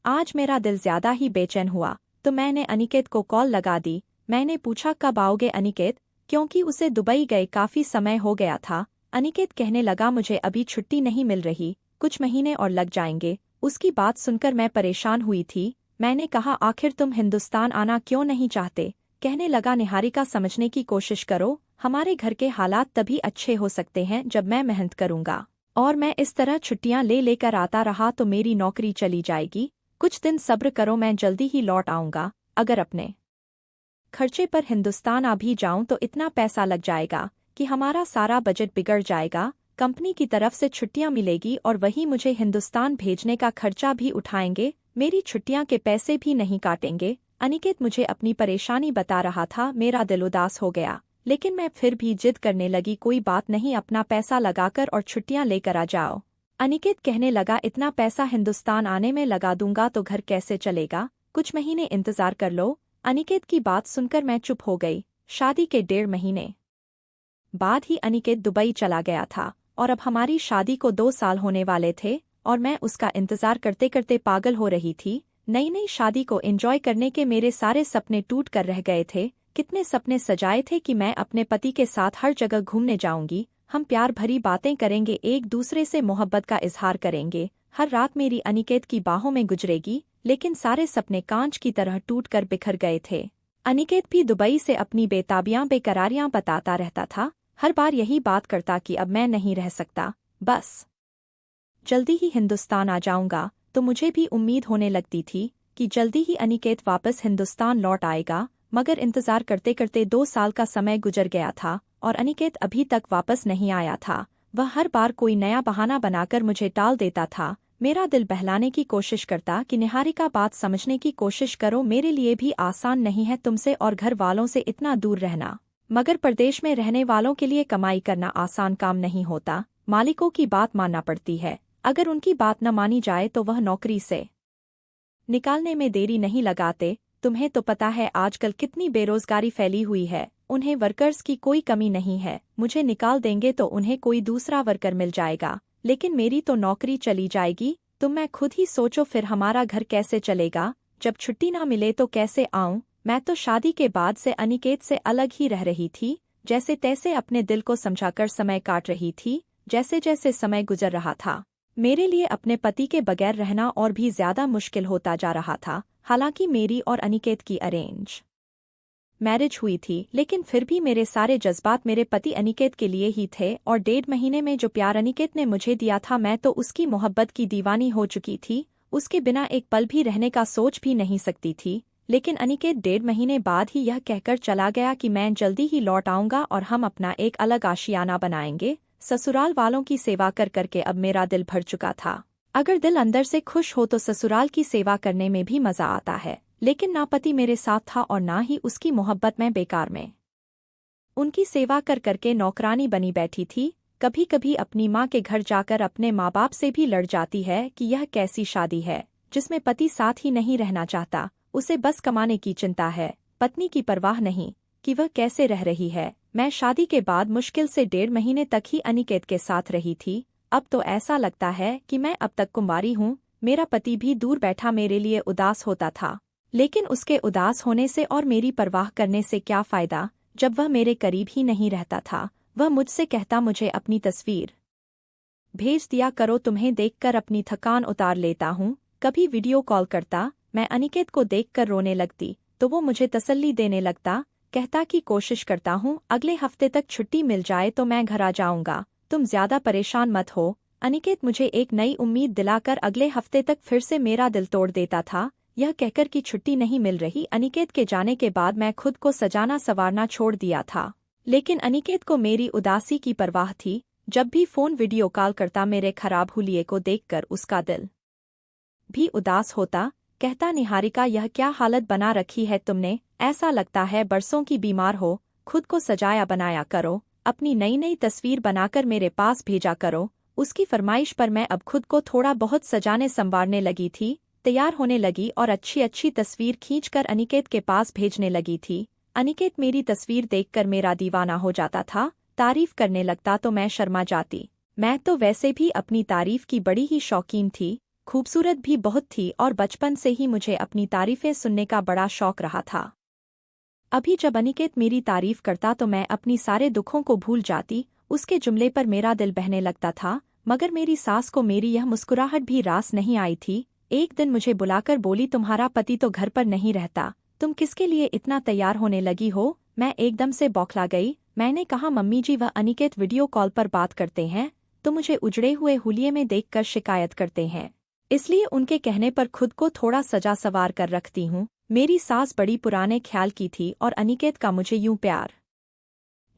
आज मेरा दिल ज्यादा ही बेचैन हुआ, तो मैंने अनिकेत को कॉल लगा दी। मैंने पूछा कब आओगे अनिकेत, क्योंकि उसे दुबई गए काफी समय हो गया था। अनिकेत कहने लगा मुझे अभी छुट्टी नहीं मिल रही, कुछ महीने और लग जाएंगे। उसकी बात सुनकर मैं परेशान हुई थी। मैंने कहा आखिर तुम हिंदुस्तान आना क्यों नहीं चाहते। कहने लगा निहारिका समझने की कोशिश करो, हमारे घर के हालात तभी अच्छे हो सकते हैं जब मैं मेहनत करूंगा, और मैं इस तरह छुट्टियां ले लेकर आता रहा तो मेरी नौकरी चली जाएगी। कुछ दिन सब्र करो, मैं जल्दी ही लौट आऊंगा। अगर अपने खर्चे पर हिंदुस्तान आ भी जाऊं तो इतना पैसा लग जाएगा कि हमारा सारा बजट बिगड़ जाएगा। कंपनी की तरफ से छुट्टियां मिलेगी और वही मुझे हिंदुस्तान भेजने का खर्चा भी उठाएंगे, मेरी छुट्टियां के पैसे भी नहीं काटेंगे। अनिकेत मुझे अपनी परेशानी बता रहा था। मेरा दिल उदास हो गया, लेकिन मैं फिर भी जिद करने लगी, कोई बात नहीं, अपना पैसा लगाकर और छुट्टियां लेकर आ जाओ। अनिकेत कहने लगा इतना पैसा हिंदुस्तान आने में लगा दूंगा तो घर कैसे चलेगा, कुछ महीने इंतजार कर लो। अनिकेत की बात सुनकर मैं चुप हो गई। शादी के 1.5 महीने बाद ही अनिकेत दुबई चला गया था और अब हमारी शादी को 2 साल होने वाले थे और मैं उसका इंतजार करते करते पागल हो रही थी। नई नई शादी को एंजॉय करने के मेरे सारे सपने टूट कर रह गए थे। कितने सपने सजाए थे कि मैं अपने पति के साथ हर जगह घूमने जाऊंगी, हम प्यार भरी बातें करेंगे, एक दूसरे से मोहब्बत का इजहार करेंगे, हर रात मेरी अनिकेत की बाहों में गुजरेगी। लेकिन सारे सपने कांच की तरह टूट कर बिखर गए थे। अनिकेत भी दुबई से अपनी बेताबियां बेकरारियां बताता रहता था, हर बार यही बात करता कि अब मैं नहीं रह सकता, बस जल्दी ही हिंदुस्तान आ जाऊंगा। तो मुझे भी उम्मीद होने लगती थी कि जल्दी ही अनिकेत वापस हिंदुस्तान लौट आएगा। मगर इंतजार करते करते 2 साल का समय गुजर गया था और अनिकेत अभी तक वापस नहीं आया था। वह हर बार कोई नया बहाना बनाकर मुझे टाल देता था। मेरा दिल बहलाने की कोशिश करता कि निहारिका बात समझने की कोशिश करो, मेरे लिए भी आसान नहीं है तुमसे और घर वालों से इतना दूर रहना। मगर प्रदेश में रहने वालों के लिए कमाई करना आसान काम नहीं होता, मालिकों की बात मानना पड़ती है। अगर उनकी बात न मानी जाए तो वह नौकरी से निकालने में देरी नहीं लगाते। तुम्हें तो पता है आजकल कितनी बेरोजगारी फैली हुई है, उन्हें वर्कर्स की कोई कमी नहीं है। मुझे निकाल देंगे तो उन्हें कोई दूसरा वर्कर मिल जाएगा, लेकिन मेरी तो नौकरी चली जाएगी। तुम मैं खुद ही सोचो, फिर हमारा घर कैसे चलेगा, जब छुट्टी ना मिले तो कैसे आऊं। मैं तो शादी के बाद से अनिकेत से अलग ही रह रही थी, जैसे तैसे अपने दिल को समझाकर समय काट रही थी। जैसे जैसे समय गुजर रहा था मेरे लिए अपने पति के बगैर रहना और भी ज्यादा मुश्किल होता जा रहा था। हालांकि मेरी और अनिकेत की अरेंज मैरिज हुई थी, लेकिन फिर भी मेरे सारे जज्बात मेरे पति अनिकेत के लिए ही थे और 1.5 महीने में जो प्यार अनिकेत ने मुझे दिया था, मैं तो उसकी मोहब्बत की दीवानी हो चुकी थी। उसके बिना एक पल भी रहने का सोच भी नहीं सकती थी। लेकिन अनिकेत 1.5 महीने बाद ही यह कहकर चला गया कि मैं जल्दी ही लौट आऊंगा और हम अपना एक अलग आशियाना बनाएंगे। ससुराल वालों की सेवा कर करके अब मेरा दिल भर चुका था। अगर दिल अंदर से खुश हो तो ससुराल की सेवा करने में भी मजा आता है, लेकिन ना पति मेरे साथ था और ना ही उसकी मोहब्बत में बेकार में उनकी सेवा कर करके नौकरानी बनी बैठी थी। कभी कभी अपनी माँ के घर जाकर अपने माँ बाप से भी लड़ जाती है कि यह कैसी शादी है जिसमें पति साथ ही नहीं रहना चाहता, उसे बस कमाने की चिंता है, पत्नी की परवाह नहीं कि वह कैसे रह रही है। मैं शादी के बाद मुश्किल से 1.5 महीने तक ही अनिकेत के साथ रही थी। अब तो ऐसा लगता है कि मैं अब तक कुंवारी हूँ। मेरा पति भी दूर बैठा मेरे लिए उदास होता था, लेकिन उसके उदास होने से और मेरी परवाह करने से क्या फायदा जब वह मेरे करीब ही नहीं रहता था। वह मुझसे कहता मुझे अपनी तस्वीर भेज दिया करो, तुम्हें देखकर अपनी थकान उतार लेता हूँ। कभी वीडियो कॉल करता, मैं अनिकेत को देखकर रोने लगती तो वो मुझे तसल्ली देने लगता, कहता कि कोशिश करता हूँ अगले हफ्ते तक छुट्टी मिल जाए तो मैं घर आ जाऊंगा, तुम ज्यादा परेशान मत हो। अनिकेत मुझे एक नई उम्मीद दिलाकर अगले हफ्ते तक फिर से मेरा दिल तोड़ देता था, यह कहकर कि छुट्टी नहीं मिल रही। अनिकेत के जाने के बाद मैं खुद को सजाना संवारना छोड़ दिया था, लेकिन अनिकेत को मेरी उदासी की परवाह थी। जब भी फोन वीडियो कॉल करता मेरे खराब हुलिये को देखकर उसका दिल भी उदास होता। कहता निहारिका यह क्या हालत बना रखी है तुमने, ऐसा लगता है बरसों की बीमार हो, खुद को सजाया बनाया करो, अपनी नई नई तस्वीर बनाकर मेरे पास भेजा करो। उसकी फरमाइश पर मैं अब खुद को थोड़ा बहुत सजाने संवारने लगी थी, तैयार होने लगी और अच्छी अच्छी तस्वीर खींचकर अनिकेत के पास भेजने लगी थी। अनिकेत मेरी तस्वीर देखकर मेरा दीवाना हो जाता था, तारीफ करने लगता तो मैं शर्मा जाती। मैं तो वैसे भी अपनी तारीफ की बड़ी ही शौकीन थी। खूबसूरत भी बहुत थी और बचपन से ही मुझे अपनी तारीफें सुनने का बड़ा शौक रहा था। अभी जब अनिकेत मेरी तारीफ करता तो मैं अपनी सारे दुखों को भूल जाती, उसके जुमले पर मेरा दिल बहने लगता था। मगर मेरी सास को मेरी यह मुस्कुराहट भी रास नहीं आई थी। एक दिन मुझे बुलाकर बोली, तुम्हारा पति तो घर पर नहीं रहता, तुम किसके लिए इतना तैयार होने लगी हो? मैं एकदम से बौखला गई। मैंने कहा, मम्मी जी, वह अनिकेत वीडियो कॉल पर बात करते हैं तो मुझे उजड़े हुए हुलिये में देखकर शिकायत करते हैं, इसलिए उनके कहने पर खुद को थोड़ा सजा सवार कर रखती हूँ। मेरी सास बड़ी पुराने ख्याल की थी और अनिकेत का मुझे यूं प्यार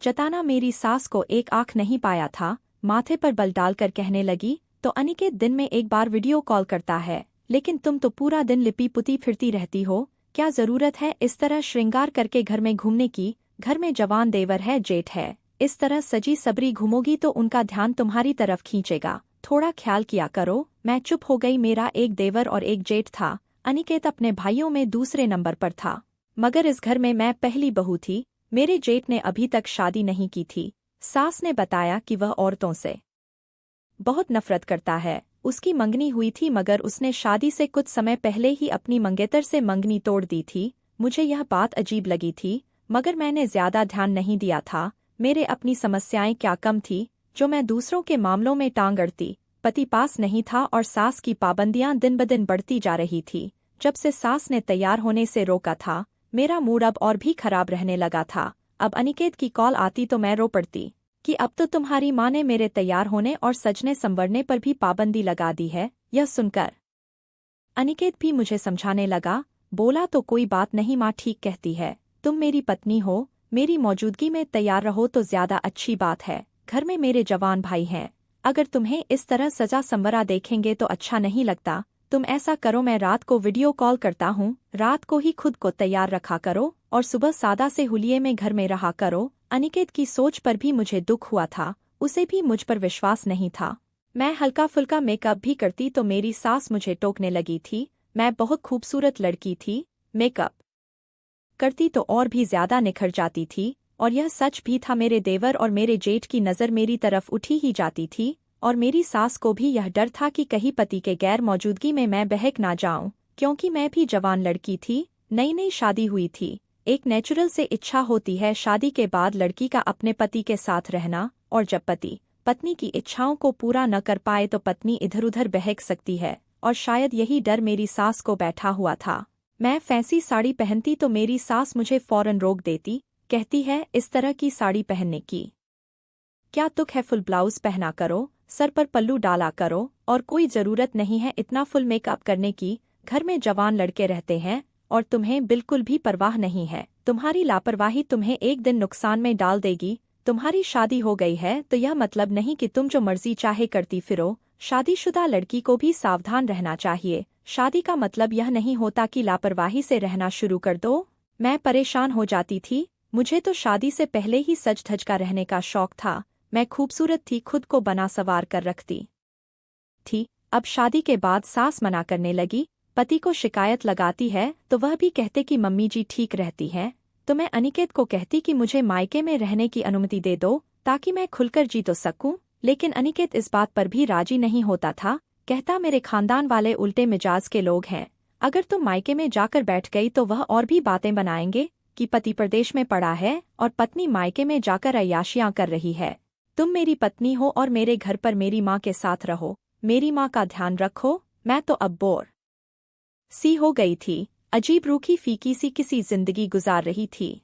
जताना मेरी सास को एक आंख नहीं पाया था। माथे पर बल डालकर कहने लगी, तो अनिकेत दिन में एक बार वीडियो कॉल करता है, लेकिन तुम तो पूरा दिन लिपी पुती फिरती रहती हो। क्या जरूरत है इस तरह श्रृंगार करके घर में घूमने की? घर में जवान देवर है, जेठ है, इस तरह सजी सबरी घूमोगी तो उनका ध्यान तुम्हारी तरफ खींचेगा, थोड़ा ख्याल किया करो। मैं चुप हो गई। मेरा एक देवर और एक जेठ था। अनिकेत अपने भाइयों में दूसरे नंबर पर था, मगर इस घर में मैं पहली बहू थी। मेरे जेठ ने अभी तक शादी नहीं की थी। सास ने बताया कि वह औरतों से बहुत नफरत करता है। उसकी मंगनी हुई थी, मगर उसने शादी से कुछ समय पहले ही अपनी मंगेतर से मंगनी तोड़ दी थी। मुझे यह बात अजीब लगी थी, मगर मैंने ज्यादा ध्यान नहीं दिया था। मेरे अपनी समस्याएं क्या कम थी जो मैं दूसरों के मामलों में टांग अड़ती। पति पास नहीं था और सास की पाबंदियां दिन ब दिन बढ़ती जा रही थी। जब से सास ने तैयार होने से रोका था, मेरा मूड अब और भी खराब रहने लगा था। अब अनिकेत की कॉल आती तो मैं रो पड़ती कि अब तो तुम्हारी माँ ने मेरे तैयार होने और सजने संवरने पर भी पाबंदी लगा दी है। यह सुनकर अनिकेत भी मुझे समझाने लगा। बोला, तो कोई बात नहीं माँ, ठीक कहती है, तुम मेरी पत्नी हो, मेरी मौजूदगी में तैयार रहो तो ज्यादा अच्छी बात है। घर में मेरे जवान भाई हैं, अगर तुम्हें इस तरह सजा संवरा देखेंगे तो अच्छा नहीं लगता। तुम ऐसा करो, मैं रात को वीडियो कॉल करता हूँ, रात को ही खुद को तैयार रखा करो और सुबह सादा से हुलिये में घर में रहा करो। अनिकेत की सोच पर भी मुझे दुख हुआ था, उसे भी मुझ पर विश्वास नहीं था। मैं हल्का फुल्का मेकअप भी करती तो मेरी सास मुझे टोकने लगी थी। मैं बहुत खूबसूरत लड़की थी, मेकअप करती तो और भी ज्यादा निखर जाती थी। और यह सच भी था, मेरे देवर और मेरे जेठ की नज़र मेरी तरफ उठी ही जाती थी। और मेरी सास को भी यह डर था कि कहीं पति के गैर मौजूदगी में मैं बहक ना जाऊं, क्योंकि मैं भी जवान लड़की थी, नई नई शादी हुई थी। एक नेचुरल से इच्छा होती है शादी के बाद लड़की का अपने पति के साथ रहना, और जब पति पत्नी की इच्छाओं को पूरा न कर पाए तो पत्नी इधर उधर बहक सकती है। और शायद यही डर मेरी सास को बैठा हुआ था। मैं फैंसी साड़ी पहनती तो मेरी सास मुझे फौरन रोक देती, कहती है, इस तरह की साड़ी पहनने की क्या तुक है, फुल ब्लाउज पहना करो, सर पर पल्लू डाला करो, और कोई जरूरत नहीं है इतना फुल मेकअप करने की। घर में जवान लड़के रहते हैं और तुम्हें बिल्कुल भी परवाह नहीं है। तुम्हारी लापरवाही तुम्हें एक दिन नुकसान में डाल देगी। तुम्हारी शादी हो गई है तो यह मतलब नहीं कि तुम जो मर्जी चाहे करती फिरो। शादीशुदा लड़की को भी सावधान रहना चाहिए। शादी का मतलब यह नहीं होता कि लापरवाही से रहना शुरू कर दो। मैं परेशान हो जाती थी। मुझे तो शादी से पहले ही सज धज का रहने का शौक था। मैं खूबसूरत थी, खुद को बना सवार कर रखती थी। अब शादी के बाद सास मना करने लगी, पति को शिकायत लगाती है तो वह भी कहते कि मम्मी जी ठीक रहती हैं। तो मैं अनिकेत को कहती कि मुझे मायके में रहने की अनुमति दे दो ताकि मैं खुलकर जी तो सकूं। लेकिन अनिकेत इस बात पर भी राजी नहीं होता था। कहता, मेरे खानदान वाले उल्टे मिजाज के लोग हैं, अगर तुम मायके में जाकर बैठ गई तो वह और भी बातें बनाएंगे कि पति प्रदेश में पड़ा है और पत्नी मायके में जाकर अय्याशियां कर रही है। तुम मेरी पत्नी हो और मेरे घर पर मेरी माँ के साथ रहो, मेरी माँ का ध्यान रखो। मैं तो अब बोर सी हो गई थी, अजीब रूखी फीकी सी किसी जिंदगी गुजार रही थी।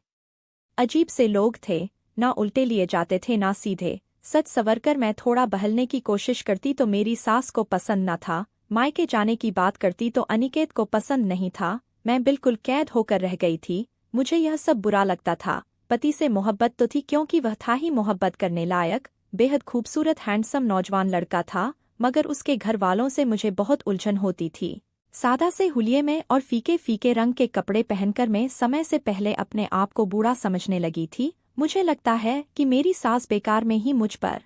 अजीब से लोग थे, ना उल्टे लिए जाते थे ना सीधे। सच सवरकर मैं थोड़ा बहलने की कोशिश करती तो मेरी सास को पसंद न था। मायके जाने की बात करती तो अनिकेत को पसंद नहीं था। मैं बिल्कुल कैद होकर रह गई थी। मुझे यह सब बुरा लगता था। पति से मोहब्बत तो थी क्योंकि वह था ही मोहब्बत करने लायक, बेहद खूबसूरत हैंडसम नौजवान लड़का था, मगर उसके घर वालों से मुझे बहुत उलझन होती थी। सादा से हुलिये में और फीके फीके रंग के कपड़े पहनकर मैं समय से पहले अपने आप को बूढ़ा समझने लगी थी। मुझे लगता है कि मेरी सास बेकार में ही मुझ पर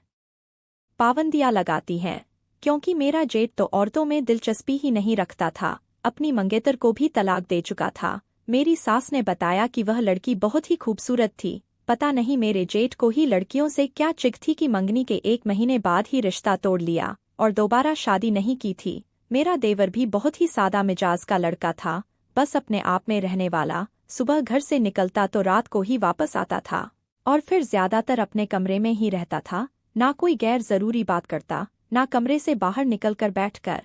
पाबंदियां लगाती हैं, क्योंकि मेरा जेठ तो औरतों में दिलचस्पी ही नहीं रखता था, अपनी मंगेतर को भी तलाक दे चुका था। मेरी सास ने बताया कि वह लड़की बहुत ही खूबसूरत थी। पता नहीं मेरे जेठ को ही लड़कियों से क्या चिढ़ थी कि मंगनी के 1 महीने बाद ही रिश्ता तोड़ लिया और दोबारा शादी नहीं की थी। मेरा देवर भी बहुत ही सादा मिजाज का लड़का था, बस अपने आप में रहने वाला। सुबह घर से निकलता तो रात को ही वापस आता था और फिर ज्यादातर अपने कमरे में ही रहता था। ना कोई गैर जरूरी बात करता, ना कमरे से बाहर निकलकर बैठकर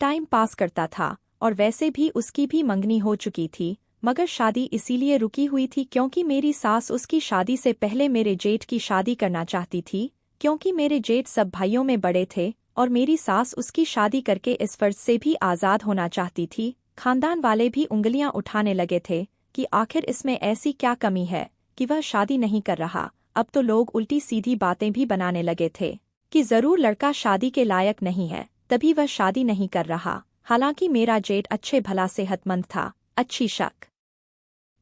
टाइम पास करता था। और वैसे भी उसकी भी मंगनी हो चुकी थी, मगर शादी इसीलिए रुकी हुई थी क्योंकि मेरी सास उसकी शादी से पहले मेरे जेठ की शादी करना चाहती थी, क्योंकि मेरे जेठ सब भाइयों में बड़े थे और मेरी सास उसकी शादी करके इस फर्ज से भी आज़ाद होना चाहती थी। खानदान वाले भी उंगलियां उठाने लगे थे कि आखिर इसमें ऐसी क्या कमी है कि वह शादी नहीं कर रहा। अब तो लोग उल्टी सीधी बातें भी बनाने लगे थे कि जरूर लड़का शादी के लायक नहीं है, तभी वह शादी नहीं कर रहा। हालांकि मेरा जेठ अच्छे भला सेहतमंद था, अच्छी शक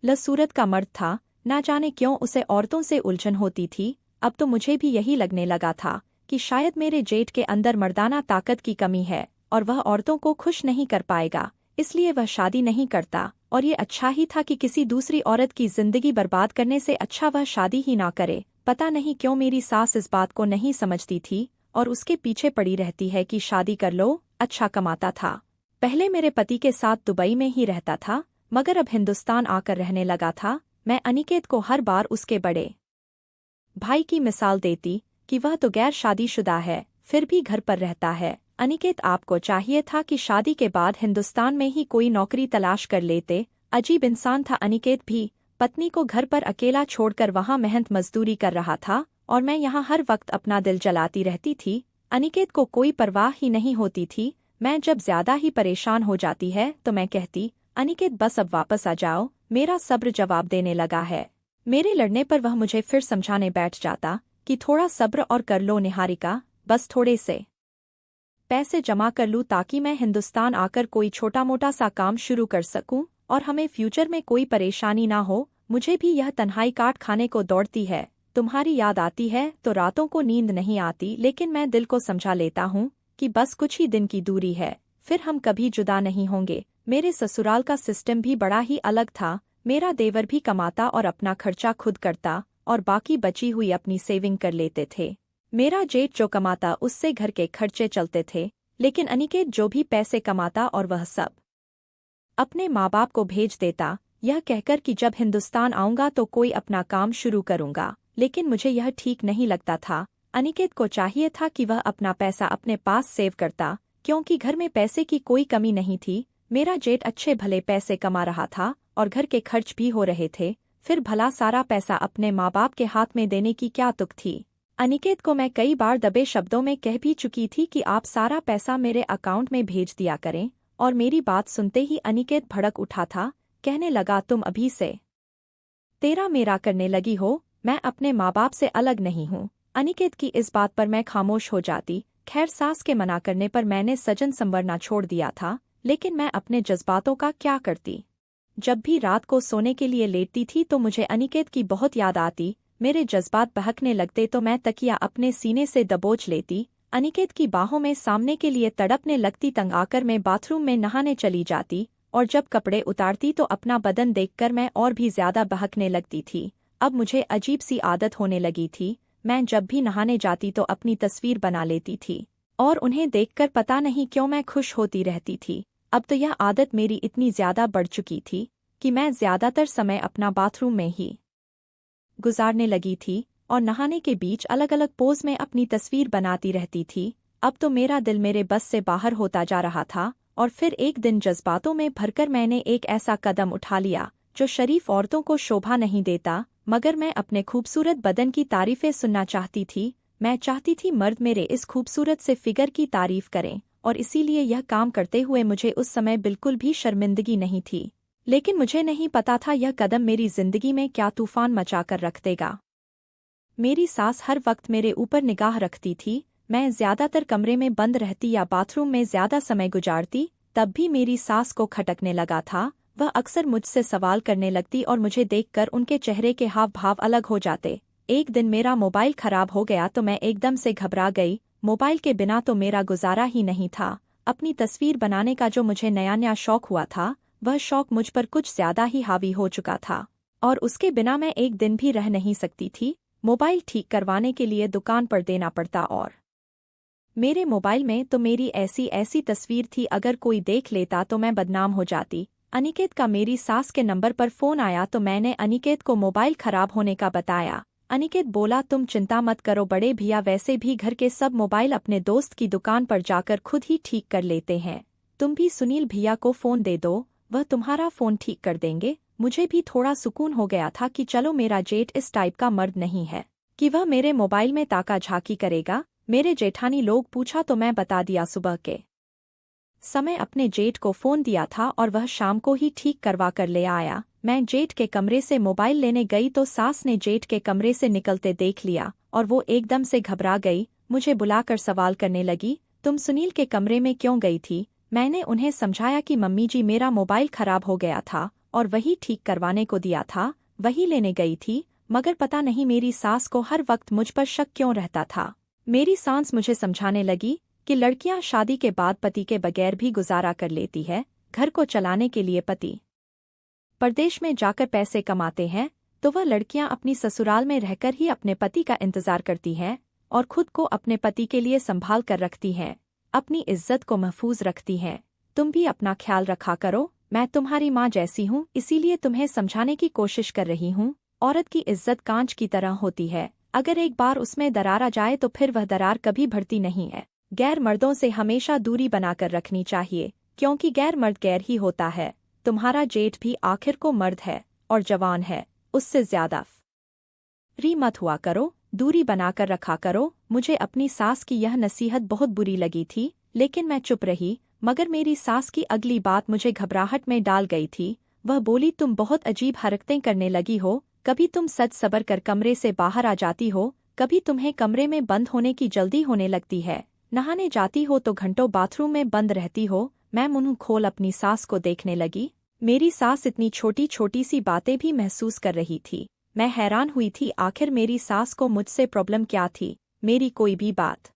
लसूरत का मर्द था। ना जाने क्यों उसे औरतों से उलझन होती थी। अब तो मुझे भी यही लगने लगा था कि शायद मेरे जेठ के अंदर मर्दाना ताकत की कमी है और वह औरतों को खुश नहीं कर पाएगा, इसलिए वह शादी नहीं करता। और ये अच्छा ही था कि किसी दूसरी औरत की जिंदगी बर्बाद करने से अच्छा वह शादी ही ना करे। पता नहीं क्यों मेरी सास इस बात को नहीं समझती थी और उसके पीछे पड़ी रहती है कि शादी कर लो, अच्छा कमाता था। पहले मेरे पति के साथ दुबई में ही रहता था, मगर अब हिंदुस्तान आकर रहने लगा था। मैं अनिकेत को हर बार उसके बड़े भाई की मिसाल देती कि वह तो गैर शादीशुदा है, फिर भी घर पर रहता है। अनिकेत, आपको चाहिए था कि शादी के बाद हिंदुस्तान में ही कोई नौकरी तलाश कर लेते। अजीब इंसान था अनिकेत भी। पत्नी को घर पर अकेला छोड़कर वहां मेहनत मजदूरी कर रहा था और मैं यहाँ हर वक्त अपना दिल जलाती रहती थी। अनिकेत को कोई परवाह ही नहीं होती थी। मैं जब ज्यादा ही परेशान हो जाती है तो मैं कहती, अनिकेत बस अब वापस आ जाओ, मेरा सब्र जवाब देने लगा है। मेरे लड़ने पर वह मुझे फिर समझाने बैठ जाता कि थोड़ा सब्र और कर लो निहारिका, बस थोड़े से पैसे जमा कर लूँ ताकि मैं हिंदुस्तान आकर कोई छोटा मोटा सा काम शुरू कर सकूं और हमें फ्यूचर में कोई परेशानी ना हो। मुझे भी यह तन्हाई काट खाने को दौड़ती है। तुम्हारी याद आती है तो रातों को नींद नहीं आती, लेकिन मैं दिल को समझा लेता हूँ कि बस कुछ ही दिन की दूरी है, फिर हम कभी जुदा नहीं होंगे। मेरे ससुराल का सिस्टम भी बड़ा ही अलग था। मेरा देवर भी कमाता और अपना खर्चा खुद करता और बाकी बची हुई अपनी सेविंग कर लेते थे। मेरा जेठ जो कमाता उससे घर के खर्चे चलते थे, लेकिन अनिकेत जो भी पैसे कमाता और वह सब अपने माँ बाप को भेज देता, यह कहकर कि जब हिंदुस्तान आऊंगा तो कोई अपना काम शुरू करूंगा। लेकिन मुझे यह ठीक नहीं लगता था। अनिकेत को चाहिए था कि वह अपना पैसा अपने पास सेव करता, क्योंकि घर में पैसे की कोई कमी नहीं थी। मेरा जेठ अच्छे भले पैसे कमा रहा था और घर के खर्च भी हो रहे थे, फिर भला सारा पैसा अपने माँ बाप के हाथ में देने की क्या तुक थी। अनिकेत को मैं कई बार दबे शब्दों में कह भी चुकी थी कि आप सारा पैसा मेरे अकाउंट में भेज दिया करें, और मेरी बात सुनते ही अनिकेत भड़क उठा था। कहने लगा, तुम अभी से तेरा मेरा करने लगी हो, मैं अपने माँ बाप से अलग नहीं हूँ। अनिकेत की इस बात पर मैं खामोश हो जाती। खैर, सास के मना करने पर मैंने सजन संवरना छोड़ दिया था, लेकिन मैं अपने जज्बातों का क्या करती। जब भी रात को सोने के लिए लेटती थी तो मुझे अनिकेत की बहुत याद आती। मेरे जज्बात बहकने लगते तो मैं तकिया अपने सीने से दबोच लेती, अनिकेत की बाहों में सामने के लिए तड़पने लगती। तंग आकर मैं बाथरूम में नहाने चली जाती और जब कपड़े उतारती तो अपना बदन देखकर मैं और भी ज्यादा बहकने लगती थी। अब मुझे अजीब सी आदत होने लगी थी। मैं जब भी नहाने जाती तो अपनी तस्वीर बना लेती थी और उन्हें देखकर पता नहीं क्यों मैं खुश होती रहती थी। अब तो यह आदत मेरी इतनी ज्यादा बढ़ चुकी थी कि मैं ज्यादातर समय अपना बाथरूम में ही गुजारने लगी थी और नहाने के बीच अलग अलग पोज में अपनी तस्वीर बनाती रहती थी। अब तो मेरा दिल मेरे बस से बाहर होता जा रहा था और फिर एक दिन जज्बातों में भरकर मैंने एक ऐसा कदम उठा लिया जो शरीफ औरतों को शोभा नहीं देता, मगर मैं अपने खूबसूरत बदन की तारीफें सुनना चाहती थी। मैं चाहती थी मर्द मेरे इस खूबसूरत से फिगर की तारीफ करें, और इसीलिए यह काम करते हुए मुझे उस समय बिल्कुल भी शर्मिंदगी नहीं थी। लेकिन मुझे नहीं पता था यह कदम मेरी जिंदगी में क्या तूफान मचाकर रख देगा। मेरी सास हर वक्त मेरे ऊपर निगाह रखती थी। मैं ज्यादातर कमरे में बंद रहती या बाथरूम में ज्यादा समय गुजारती, तब भी मेरी सास को खटकने लगा था। वह अक्सर मुझसे सवाल करने लगती और मुझे देखकर उनके चेहरे के हाव भाव अलग हो जाते। एक दिन मेरा मोबाइल खराब हो गया तो मैं एकदम से घबरा गई। मोबाइल के बिना तो मेरा गुजारा ही नहीं था। अपनी तस्वीर बनाने का जो मुझे नया नया शौक हुआ था, वह शौक मुझ पर कुछ ज्यादा ही हावी हो चुका था और उसके बिना मैं एक दिन भी रह नहीं सकती थी। मोबाइल ठीक करवाने के लिए दुकान पर देना पड़ता और मेरे मोबाइल में तो मेरी ऐसी ऐसी तस्वीर थी, अगर कोई देख लेता तो मैं बदनाम हो जाती। अनिकेत का मेरी सास के नंबर पर फोन आया तो मैंने अनिकेत को मोबाइल खराब होने का बताया। अनिकेत बोला, तुम चिंता मत करो बड़े भैया, वैसे भी घर के सब मोबाइल अपने दोस्त की दुकान पर जाकर खुद ही ठीक कर लेते हैं। तुम भी सुनील भैया को फोन दे दो, वह तुम्हारा फोन ठीक कर देंगे। मुझे भी थोड़ा सुकून हो गया था कि चलो मेरा जेठ इस टाइप का मर्द नहीं है कि वह मेरे मोबाइल में ताका झाकी करेगा। मेरे जेठानी लोग पूछा तो मैं बता दिया। सुबह के समय अपने जेठ को फोन दिया था और वह शाम को ही ठीक करवा कर ले आया। मैं जेठ के कमरे से मोबाइल लेने गई तो सास ने जेठ के कमरे से निकलते देख लिया और वो एकदम से घबरा गई। मुझे बुलाकर सवाल करने लगी, तुम सुनील के कमरे में क्यों गई थी? मैंने उन्हें समझाया कि मम्मी जी, मेरा मोबाइल खराब हो गया था और वही ठीक करवाने को दिया था, वही लेने गई थी। मगर पता नहीं मेरी सास को हर वक्त मुझ पर शक क्यों रहता था। मेरी सास मुझे समझाने लगी कि लड़कियां शादी के बाद पति के बगैर भी गुजारा कर लेती है। घर को चलाने के लिए पति परदेश में जाकर पैसे कमाते हैं तो वह लड़कियां अपनी ससुराल में रहकर ही अपने पति का इंतजार करती हैं और खुद को अपने पति के लिए संभाल कर रखती हैं, अपनी इज्जत को महफूज रखती हैं। तुम भी अपना ख्याल रखा करो। मैं तुम्हारी माँ जैसी हूँ, इसीलिए तुम्हें समझाने की कोशिश कर रही हूँ। औरत की इज्जत कांच की तरह होती है, अगर एक बार उसमें दरार आ जाए तो फिर वह दरार कभी भरती नहीं है। गैर मर्दों से हमेशा दूरी बनाकर रखनी चाहिए, क्योंकि गैर मर्द गैर ही होता है। तुम्हारा जेठ भी आखिर को मर्द है और जवान है, उससे ज्यादा फ्री मत हुआ करो, दूरी बनाकर रखा करो। मुझे अपनी सास की यह नसीहत बहुत बुरी लगी थी, लेकिन मैं चुप रही। मगर मेरी सास की अगली बात मुझे घबराहट में डाल गई थी। वह बोली, तुम बहुत अजीब हरकतें करने लगी हो। कभी तुम सच सबर कर कमरे से बाहर आ जाती हो, कभी तुम्हें कमरे में बंद होने की जल्दी होने लगती है। नहाने जाती हो तो घंटों बाथरूम में बंद रहती हो। मैं मुंह खोल अपनी सास को देखने लगी। मेरी सास इतनी छोटी छोटी सी बातें भी महसूस कर रही थी। मैं हैरान हुई थी, आखिर मेरी सास को मुझसे प्रॉब्लम क्या थी। मेरी कोई भी बात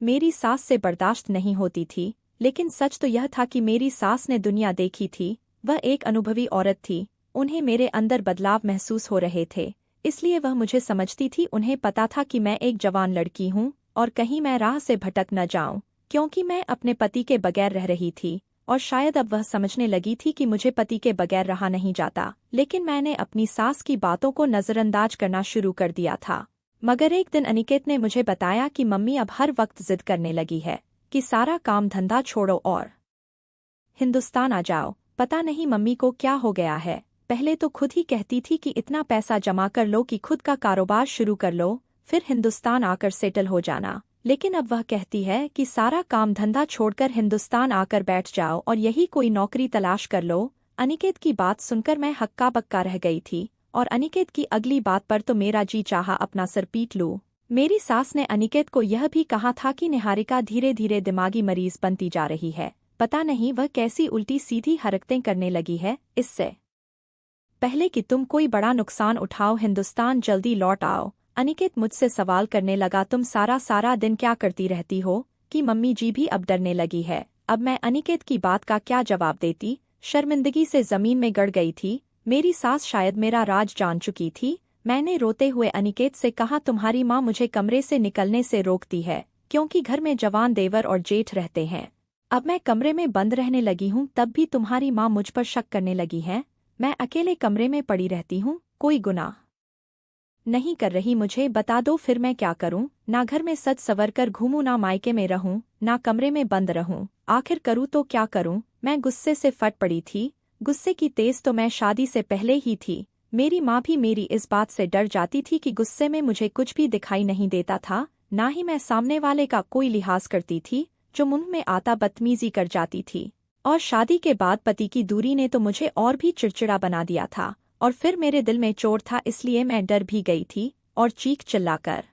मेरी सास से बर्दाश्त नहीं होती थी, लेकिन सच तो यह था कि मेरी सास ने दुनिया देखी थी। वह एक अनुभवी औरत थी, उन्हें मेरे अंदर बदलाव महसूस हो रहे थे, इसलिए वह मुझे समझती थी। उन्हें पता था कि मैं एक जवान लड़की हूँ और कहीं मैं राह से भटक न जाऊं, क्योंकि मैं अपने पति के बगैर रह रही थी। और शायद अब वह समझने लगी थी कि मुझे पति के बगैर रहा नहीं जाता, लेकिन मैंने अपनी सास की बातों को नज़रअंदाज करना शुरू कर दिया था। मगर एक दिन अनिकेत ने मुझे बताया कि मम्मी अब हर वक्त जिद करने लगी है कि सारा काम धंधा छोड़ो और हिंदुस्तान आ जाओ। पता नहीं मम्मी को क्या हो गया है। पहले तो खुद ही कहती थी कि इतना पैसा जमा कर लो कि खुद का कारोबार शुरू कर लो, फिर हिंदुस्तान आकर सेटल हो जाना। लेकिन अब वह कहती है कि सारा काम धंधा छोड़कर हिंदुस्तान आकर बैठ जाओ और यही कोई नौकरी तलाश कर लो। अनिकेत की बात सुनकर मैं हक्का बक्का रह गई थी और अनिकेत की अगली बात पर तो मेरा जी चाहा अपना सर पीट लूं। मेरी सास ने अनिकेत को यह भी कहा था कि निहारिका धीरे धीरे दिमागी मरीज बनती जा रही है। पता नहीं वह कैसी उल्टी सीधी हरकतें करने लगी है। इससे पहले कि तुम कोई बड़ा नुकसान उठाओ, हिंदुस्तान जल्दी लौट आओ। अनिकेत मुझसे सवाल करने लगा, तुम सारा सारा दिन क्या करती रहती हो? कि मम्मी जी भी अब डरने लगी है। अब मैं अनिकेत की बात का क्या जवाब देती? शर्मिंदगी से जमीन में गड़ गई थी। मेरी सास शायद मेरा राज जान चुकी थी। मैंने रोते हुए अनिकेत से कहा, तुम्हारी माँ मुझे कमरे से निकलने से रोकती है, क्योंकि घर में जवान देवर और जेठ रहते हैं। अब मैं कमरे में बंद रहने लगी हूँ, तब भी तुम्हारी माँ मुझ पर शक करने लगी है। मैं अकेले कमरे में पड़ी रहती हूँ, कोई गुनाह नहीं कर रही। मुझे बता दो फिर मैं क्या करूं? ना घर में सज सवर कर घूमूं, ना मायके में रहूं, ना कमरे में बंद रहूं। आखिर करूं तो क्या करूं? मैं गुस्से से फट पड़ी थी। गुस्से की तेज तो मैं शादी से पहले ही थी। मेरी माँ भी मेरी इस बात से डर जाती थी कि गुस्से में मुझे कुछ भी दिखाई नहीं देता था, ना ही मैं सामने वाले का कोई लिहाज करती थी। जो मुंह में आता बदतमीजी कर जाती थी। और शादी के बाद पति की दूरी ने तो मुझे और भी चिड़चिड़ा बना दिया था। और फिर मेरे दिल में चोट था, इसलिए मैं डर भी गई थी और चीख चिल्लाकर